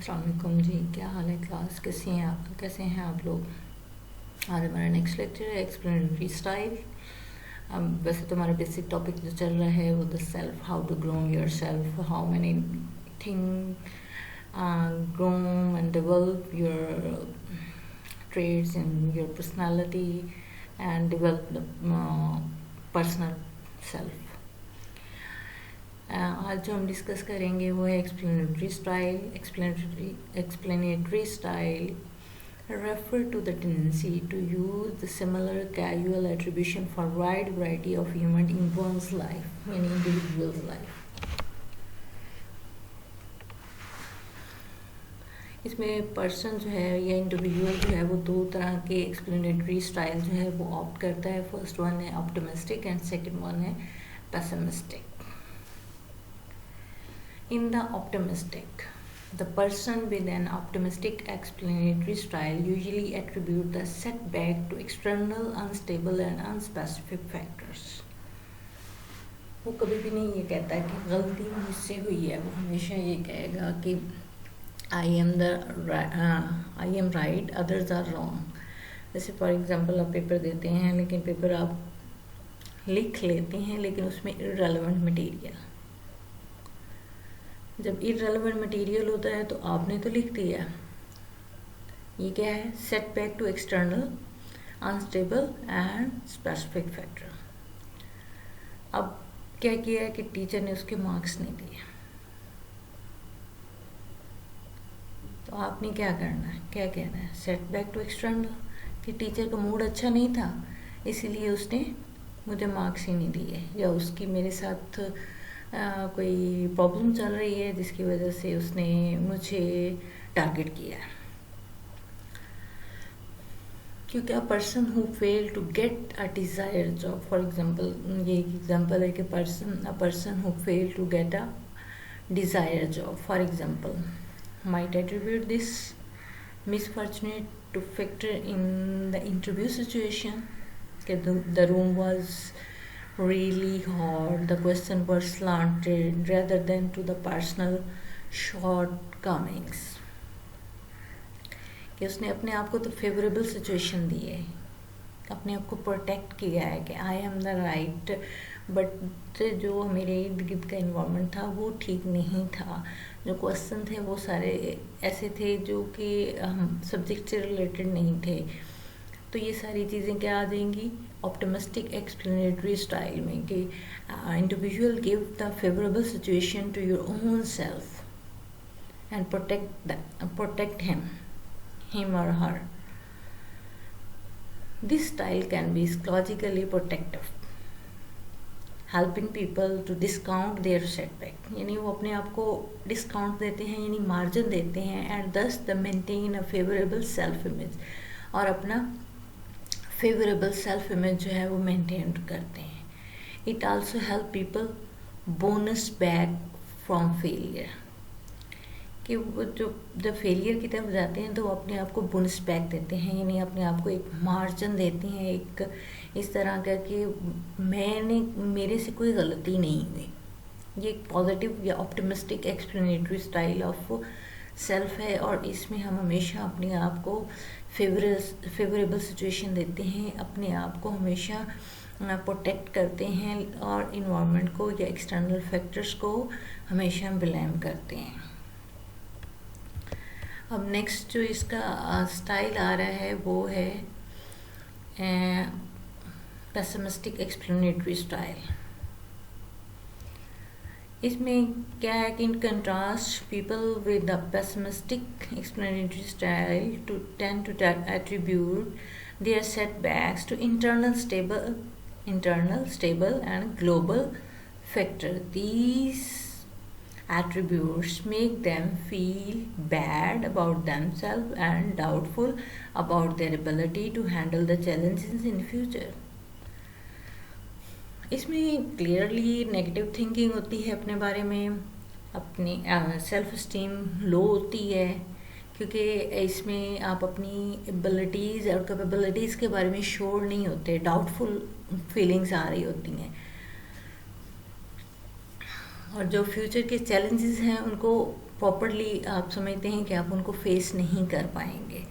अस्सलाम वालेकुम जी, क्या हाल है क्लास? कैसे हैं आप लोग? आज हमारा नेक्स्ट लेक्चर है एक्सप्लेनेटरी स्टाइल। वैसे तो हमारा बेसिक टॉपिक जो चल रहा है वो the self, how to groom your self, how many thing groom and develop your traits in your personality and develop the personal self. आज जो हम डिस्कस करेंगे वो है explanatory style. Explanatory style refer to the tendency to use the similar casual attribution for wide variety of human in one's life, in individual's life. इसमें person जो है या इंडिविजुअल जो है वो दो तरह के एक्सप्लेनेटरी स्टाइल जो है वो ऑप्ट करता है। फर्स्ट वन है ऑप्टिमिस्टिक एंड सेकंड वन है pessimistic. In the optimistic, the person with an optimistic explanatory style usually attribute the setback to external, unstable and unspecific factors. वो कभी भी नहीं ये कहता कि गलती मुझसे हुई है, वो हमेशा ये कहेगा कि I am right, others are wrong. जैसे फॉर एग्जांपल आप पेपर देते हैं, लेकिन पेपर आप लिख लेते हैं लेकिन उसमें irrelevant मटेरियल, जब इररेलेवेंट मटेरियल होता है तो आपने तो लिख दिया। ये क्या है? Setback to external, unstable and specific factor. अब क्या किया है कि टीचर ने उसके मार्क्स नहीं दिए, तो आपने क्या करना है, क्या कहना है? सेटबैक टू एक्सटर्नल कि टीचर का मूड अच्छा नहीं था इसीलिए उसने मुझे मार्क्स ही नहीं दिए, या उसकी मेरे साथ कोई प्रॉब्लम चल रही है जिसकी वजह से उसने मुझे टारगेट किया। क्योंकि a person who fail to get a desired job, for example ये एक एग्जांपल है कि a person who fail to get a desired job, for example might attribute this misfortune to factor in the interview situation. The room was really hard, the question was slanted rather than to the personal shortcomings. कि उसने अपने आप को तो favourable situation दी है, अपने आप को प्रोटेक्ट किया है कि I am the right, but जो मेरे इर्द गिर्द का इन्वायरमेंट था वो ठीक नहीं था। जो क्वेश्चन थे वो सारे ऐसे थे जो कि सब्जेक्ट से रिलेटेड नहीं थे। तो ये सारी चीज़ें क्या आ जाएंगी ऑप्टिमिस्टिक एक्सप्लेनेटरी स्टाइल में कि individual give the favourable situation to your own self and protect him or her. This style can be psychologically protective, helping people to discount their setback. यानी वो अपने आप को डिस्काउंट देते हैं, यानी मार्जिन देते हैं, and thus they maintain a favorable self image, और अपना फेवरेबल सेल्फ इमेज जो है वो मेंटेन करते हैं। It also help people bonus back from failure, कि वो जो जब फेलियर की तरफ जाते हैं तो वो अपने आप को बोनस बैक देते हैं, यानी अपने आप को एक मार्जिन देते हैं, एक इस तरह का कि मेरे से कोई गलती नहीं हुई। ये एक पॉजिटिव या optimistic explanatory style of self है, और इसमें हम हमेशा अपने आप को फेवरेबल सिचुएशन देते हैं, अपने आप को हमेशा प्रोटेक्ट करते हैं, और इन्वायरमेंट को या एक्सटर्नल फैक्टर्स को हमेशा ब्लेम करते हैं। अब नेक्स्ट जो इसका स्टाइल आ रहा है वो है पेसिमिस्टिक एक्सप्लेनेटरी स्टाइल। इसमें क्या है कि in contrast people with the pessimistic explanatory style to tend to attribute their setbacks to internal stable and global factor. These attributes make them feel bad about themselves and doubtful about their ability to handle the challenges in future. इसमें clearly negative thinking होती है अपने बारे में, अपनी self esteem लो होती है, क्योंकि इसमें आप अपनी एबिलिटीज़ और कैपेबिलिटीज़ के बारे में श्योर नहीं होते, डाउटफुल फीलिंग्स आ रही होती हैं, और जो फ्यूचर के चैलेंजेस हैं उनको प्रॉपरली आप समझते हैं कि आप उनको फेस नहीं कर पाएंगे,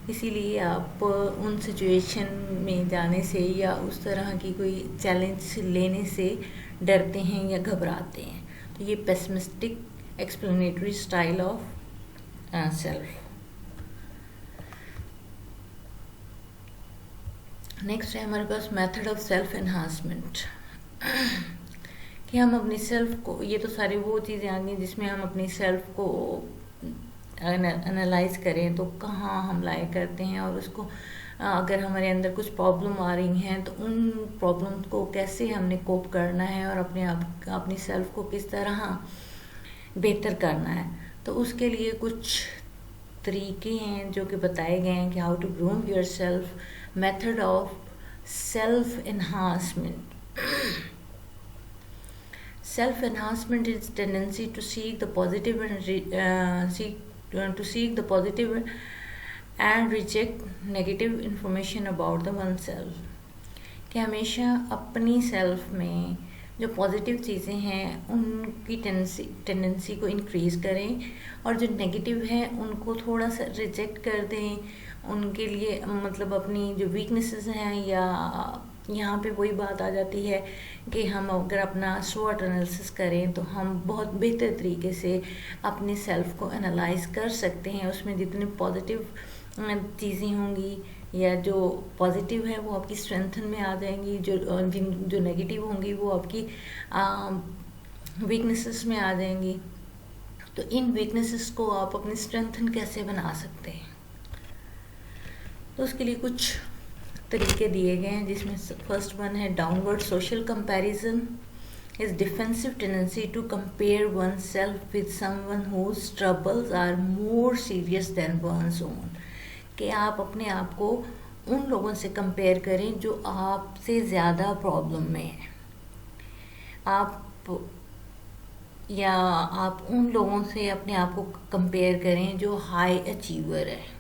इसीलिए आप उन सिचुएशन में जाने से या उस तरह की कोई चैलेंज लेने से डरते हैं या घबराते हैं। तो ये pessimistic explanatory style of self. Next है हमारे पास मेथड ऑफ सेल्फ एनहांसमेंट, कि हम अपनी सेल्फ को, ये तो सारी वो चीज़ें आ गई जिसमें हम अपनी सेल्फ को एनालाइज करें तो कहाँ हम लाए करते हैं, और उसको अगर हमारे अंदर कुछ प्रॉब्लम आ रही हैं तो उन प्रॉब्लम को कैसे हमने कोप करना है और अपनी सेल्फ को किस तरह बेहतर करना है। तो उसके लिए कुछ तरीके हैं जो कि बताए गए हैं कि how to groom your self, method of self enhancement. Self enhancement is tendency to seek the positive and reject negative information about the oneself, कि हमेशा अपनी सेल्फ में जो पॉजिटिव चीज़ें हैं उनकी टेंडेंसी को इंक्रीज़ करें और जो नेगेटिव है उनको थोड़ा सा रिजेक्ट कर दें। उनके लिए मतलब अपनी जो वीकनेसेस हैं, या यहाँ पे वही बात आ जाती है कि हम अगर अपना स्वॉट एनालिसिस करें तो हम बहुत बेहतर तरीके से अपने सेल्फ को एनालाइज कर सकते हैं। उसमें जितनी पॉजिटिव चीज़ें होंगी या जो पॉजिटिव है वो आपकी स्ट्रेंथन में आ जाएंगी, जो नेगेटिव होंगी वो आपकी वीकनेसेस में आ जाएंगी। तो इन वीकनेसेस को आप अपनी स्ट्रेंथन कैसे बना सकते हैं, तो उसके लिए कुछ तरीके दिए गए हैं, जिसमें फर्स्ट वन है downward social comparison is defensive tendency to compare one self with someone whose troubles are more serious than one's own, कि आप अपने आप को उन लोगों से कंपेयर करें जो आपसे ज़्यादा प्रॉब्लम में है, या आप उन लोगों से अपने आप को कंपेयर करें जो हाई अचीवर है।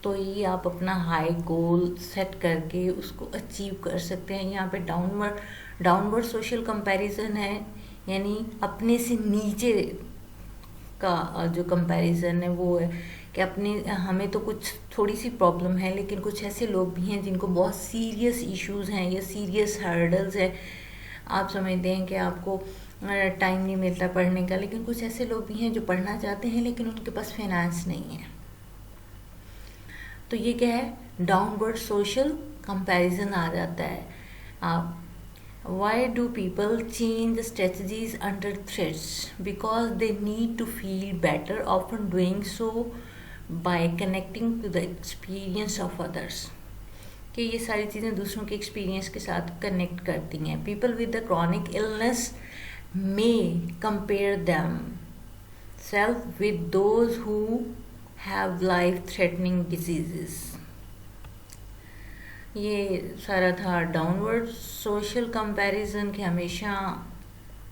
तो ये आप अपना हाई गोल सेट करके उसको अचीव कर सकते हैं। यहाँ पे डाउनवर्ड सोशल कंपैरिजन है, यानी अपने से नीचे का जो कंपैरिजन है वो है कि हमें तो कुछ थोड़ी सी प्रॉब्लम है, लेकिन कुछ ऐसे लोग भी हैं जिनको बहुत सीरियस इश्यूज हैं या सीरियस हर्डल्स है। आप समझते हैं कि आपको टाइम नहीं मिलता पढ़ने का, लेकिन कुछ ऐसे लोग भी हैं जो पढ़ना चाहते हैं लेकिन उनके पास फाइनेंस नहीं है। तो ये क्या है, डाउनवर्ड सोशल कंपैरिजन आ जाता है। Why do people change the strategies under threats? Because they need to feel better, often doing so by connecting to the experience of others. कि ये सारी चीज़ें दूसरों के एक्सपीरियंस के साथ कनेक्ट करती हैं। People with the chronic illness may compare themselves with those who have life-threatening diseases. ये सारा था डाउनवर्ड सोशल कंपैरिजन, कि हमेशा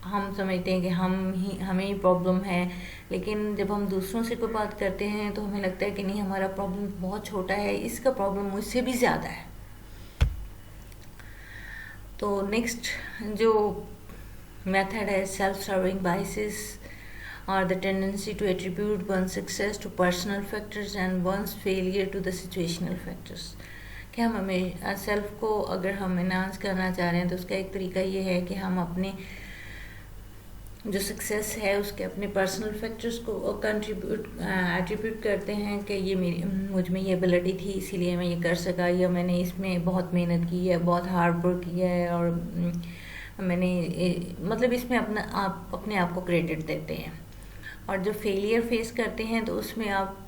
हम समझते हैं कि हमें ही प्रॉब्लम है, लेकिन जब हम दूसरों से कोई बात करते हैं तो हमें लगता है कि नहीं, हमारा प्रॉब्लम बहुत छोटा है, इसका प्रॉब्लम मुझसे भी ज़्यादा है। तो नेक्स्ट जो मेथड है सेल्फ सर्विंग बायसेस और the tendency to attribute one success to personal factors and one's failure to the situational factors. कि हम हमें सेल्फ को अगर हम एनहांस करना चाह रहे हैं तो उसका एक तरीका ये है कि हम अपने जो सक्सेस है उसके अपने पर्सनल फैक्टर्स को एट्रीब्यूट करते हैं कि ये मुझ में ये एबिलिटी थी इसीलिए मैं ये कर सका, या मैंने इसमें बहुत मेहनत की है, बहुत हार्ड वर्क किया है, और मैंने मतलब इसमें अपने आप को क्रेडिट देते हैं। और जो फेलियर फेस करते हैं तो उसमें आप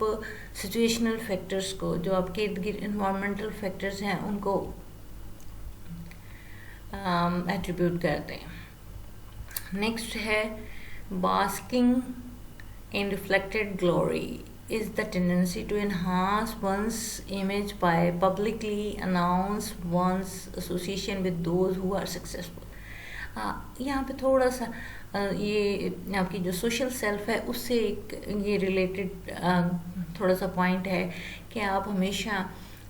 सिचुएशनल फैक्टर्स को, जो आपके इर्द गिर्द इन्वायरमेंटल फैक्टर्स हैं, उनको एट्रीब्यूट करते हैं। नेक्स्ट है basking in reflected glory is the tendency to enhance one's image by publicly announce one's association with those who are successful. यहाँ पे थोड़ा सा ये आपकी जो सोशल सेल्फ है उससे एक ये रिलेटेड थोड़ा सा पॉइंट है कि आप हमेशा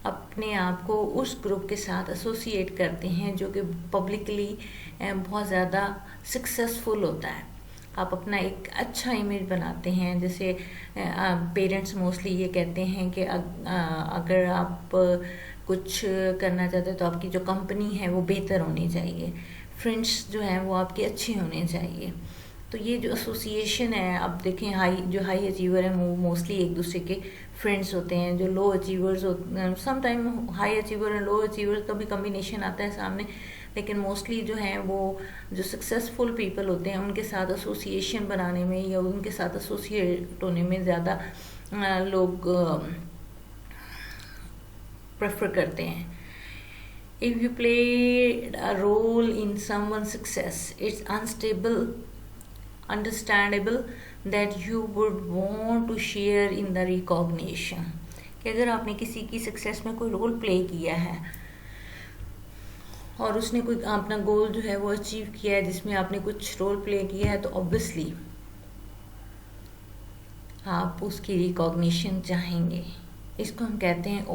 अपने आप को उस ग्रुप के साथ एसोसिएट करते हैं जो कि पब्लिकली बहुत ज़्यादा सक्सेसफुल होता है। आप अपना एक अच्छा इमेज बनाते हैं। जैसे पेरेंट्स मोस्टली ये कहते हैं कि अगर आप कुछ करना चाहते हो तो आपकी जो कंपनी है वो बेहतर होनी चाहिए, फ्रेंड्स जो हैं वो आपके अच्छे होने चाहिए। तो ये जो एसोसिएशन है, अब देखें जो हाई अचीवर हैं वो मोस्टली एक दूसरे के फ्रेंड्स होते हैं। जो लो अचीवर्स होते हैं, सम टाइम हाई अचीवर और लो अचीवर का भी कम्बिनेशन आता है सामने, लेकिन मोस्टली जो हैं वो जो सक्सेसफुल पीपल होते हैं उनके साथ एसोसिएशन बनाने में या उनके साथ एसोसिएट होने में ज़्यादा लोग प्रेफर करते हैं। If you played a role in someone's success, it's understandable that you would want to share in the recognition। कि अगर आपने किसी की सक्सेस में कोई रोल प्ले किया है और उसने कोई अपना गोल जो है वो अचीव किया है जिसमें आपने कुछ रोल प्ले किया है, तो ऑब्वियसली आप उसकी रिकॉग्निशन चाहेंगे। इसको हम कहते हैं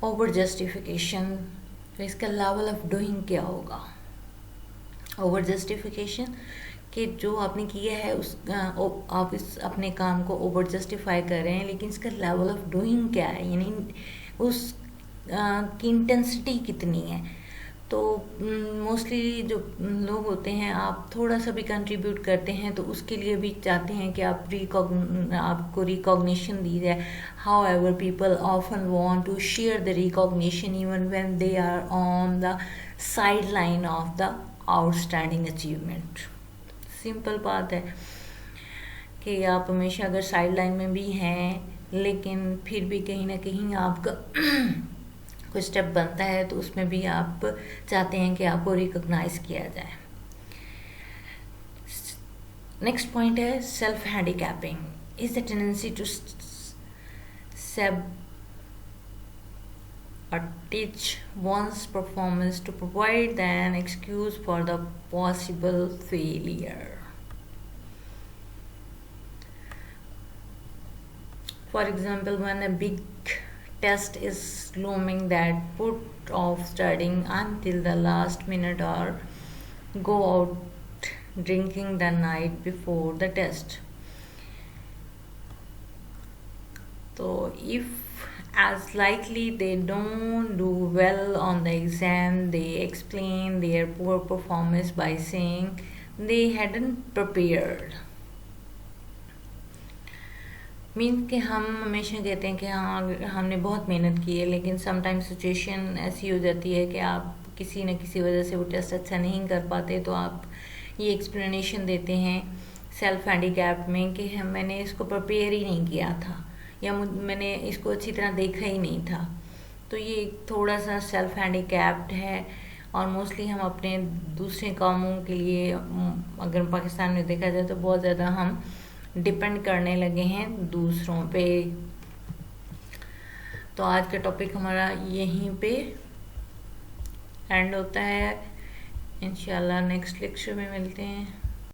ओवर जस्टिफिकेशन। तो इसका लेवल ऑफ डूइंग क्या होगा? ओवर जस्टिफिकेशन कि जो आपने किया है आप इस अपने काम को ओवर जस्टिफाई कर रहे हैं, लेकिन इसका लेवल ऑफ डूइंग क्या है, यानी उस की इंटेंसिटी कितनी है। तो मोस्टली जो लोग होते हैं, आप थोड़ा सा भी कंट्रीब्यूट करते हैं तो उसके लिए भी चाहते हैं कि आपको रिकॉग्निशन दी जाए। However people often want to share the recognition even when they are on the side line of the outstanding achievement. Simple बात है कि आप हमेशा अगर साइड लाइन में भी हैं लेकिन फिर भी कहीं ना कहीं आपका कोई स्टेप बनता है तो उसमें भी आप चाहते हैं कि आपको रिकॉग्नाइज किया जाए। नेक्स्ट पॉइंट है self handicapping is the tendency to sabotage one's performance to provide an excuse for the possible failure. For example, when a big test is looming, that put off studying until the last minute or go out drinking the night before the test. So if as likely they don't do well on the exam, they explain their poor performance by saying they hadn't prepared. Means कि हम हमेशा कहते हैं कि हाँ हमने बहुत मेहनत की है, लेकिन समटाइम्स सिचुएशन ऐसी हो जाती है कि आप किसी न किसी वजह से वो टेस्ट अच्छा नहीं कर पाते, तो आप ये एक्सप्लेनेशन देते हैं सेल्फ हैंडीकैप में कि मैंने इसको प्रिपेयर ही नहीं किया था या मैंने इसको अच्छी तरह देखा ही नहीं था। तो ये थोड़ा सा सेल्फ हैंडीकैप्ड है और मोस्टली हम अपने दूसरे कामों के लिए, अगर पाकिस्तान में देखा जाए तो बहुत ज़्यादा हम डिपेंड करने लगे हैं दूसरों पे। तो आज का टॉपिक हमारा यहीं पे एंड होता है। इंशाल्लाह नेक्स्ट लेक्चर में मिलते हैं।